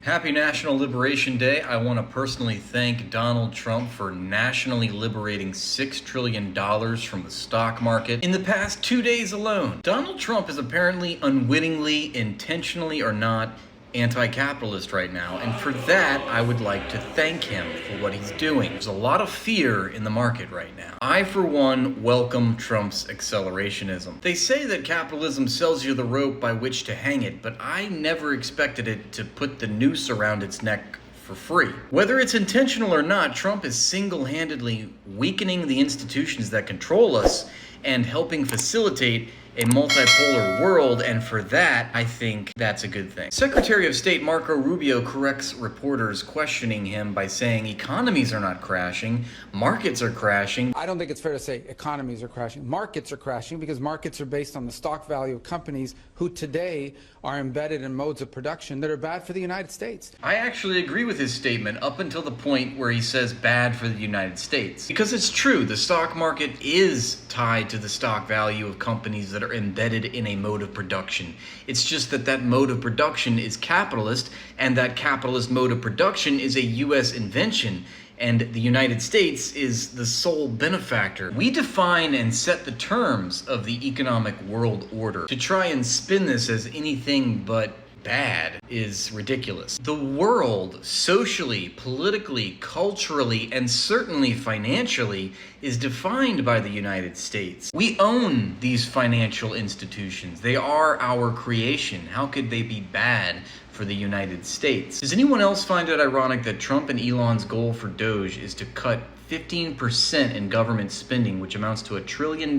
Happy National Liberation Day. I want to personally thank Donald Trump for nationally liberating $6 trillion from the stock market in the past 2 days alone. Donald Trump is apparently unwittingly, intentionally or not, anti-capitalist right now, and for that I would like to thank him for what he's doing. There's a lot of fear in the market right now. I, for one, welcome Trump's accelerationism. They say that capitalism sells you the rope by which to hang it, but I never expected it to put the noose around its neck for free. Whether it's intentional or not, Trump is single-handedly weakening the institutions that control us and helping facilitate a multipolar world, and for that, I think that's a good thing. Secretary of State Marco Rubio corrects reporters questioning him by saying economies are not crashing, markets are crashing. I don't think it's fair to say economies are crashing. Markets are crashing because markets are based on the stock value of companies who today are embedded in modes of production that are bad for the United States. I actually agree with his statement up until the point where he says bad for the United States. Because it's true, the stock market is tied to the stock value of companies that are embedded in a mode of production. It's just that that mode of production is capitalist, and that capitalist mode of production is a U.S. invention, and the United States is the sole benefactor. We define and set the terms of the economic world order. To try and spin this as anything but bad is ridiculous. The world, socially, politically, culturally, and certainly financially, is defined by the United States. We own these financial institutions. They are our creation. How could they be bad for the United States? Does anyone else find it ironic that Trump and Elon's goal for Doge is to cut 15% in government spending, which amounts to $1 trillion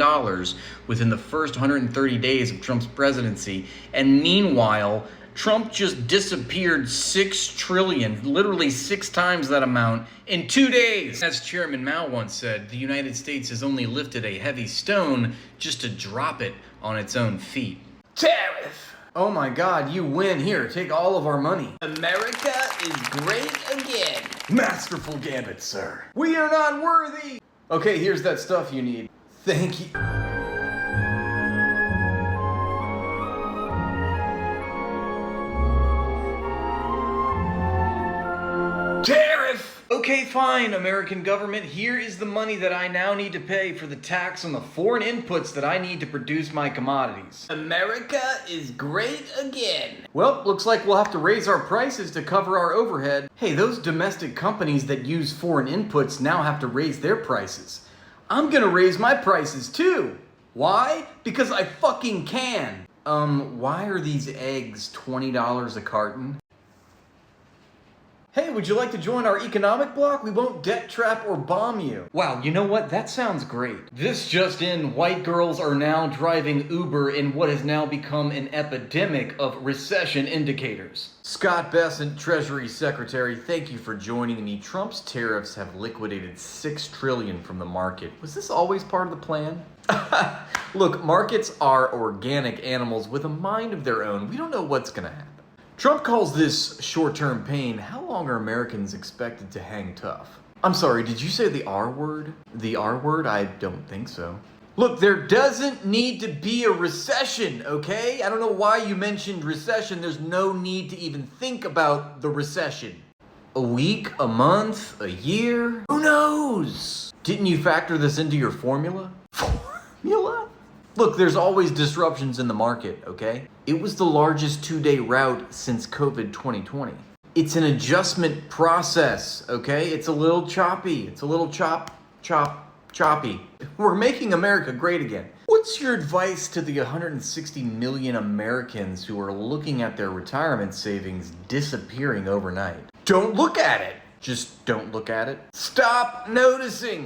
within the first 130 days of Trump's presidency, and meanwhile, Trump just disappeared $6 trillion, literally 6 times that amount, in 2 days. As Chairman Mao once said, the United States has only lifted a heavy stone just to drop it on its own feet. Tariff! Oh my God, you win. Here, take all of our money. America is great again. Masterful gambit, sir. We are not worthy. Okay, here's that stuff you need. Thank you. Tariff! Okay, fine, American government. Here is the money that I now need to pay for the tax on the foreign inputs that I need to produce my commodities. America is great again. Well, looks like we'll have to raise our prices to cover our overhead. Hey, those domestic companies that use foreign inputs now have to raise their prices. I'm gonna raise my prices too. Why? Because I fucking can. Why are these eggs $20 a carton? Hey, would you like to join our economic bloc? We won't debt trap or bomb you. Wow, you know what? That sounds great. This just in, white girls are now driving Uber in what has now become an epidemic of recession indicators. Scott Bessent, Treasury Secretary, thank you for joining me. Trump's tariffs have liquidated $6 trillion from the market. Was this always part of the plan? Look, markets are organic animals with a mind of their own. We don't know what's gonna happen. Trump calls this short-term pain. How long are Americans expected to hang tough? I'm sorry, did you say the R word? The R word? I don't think so. Look, there doesn't need to be a recession, okay? I don't know why you mentioned recession. There's no need to even think about the recession. A week, a month, a year? Who knows? Didn't you factor this into your formula? Formula? Look, there's always disruptions in the market, okay? It was the largest 2-day rout since COVID 2020. It's an adjustment process, okay? It's a little choppy. It's a little choppy. We're making America great again. What's your advice to the 160 million Americans who are looking at their retirement savings disappearing overnight? Don't look at it. Just don't look at it. Stop noticing.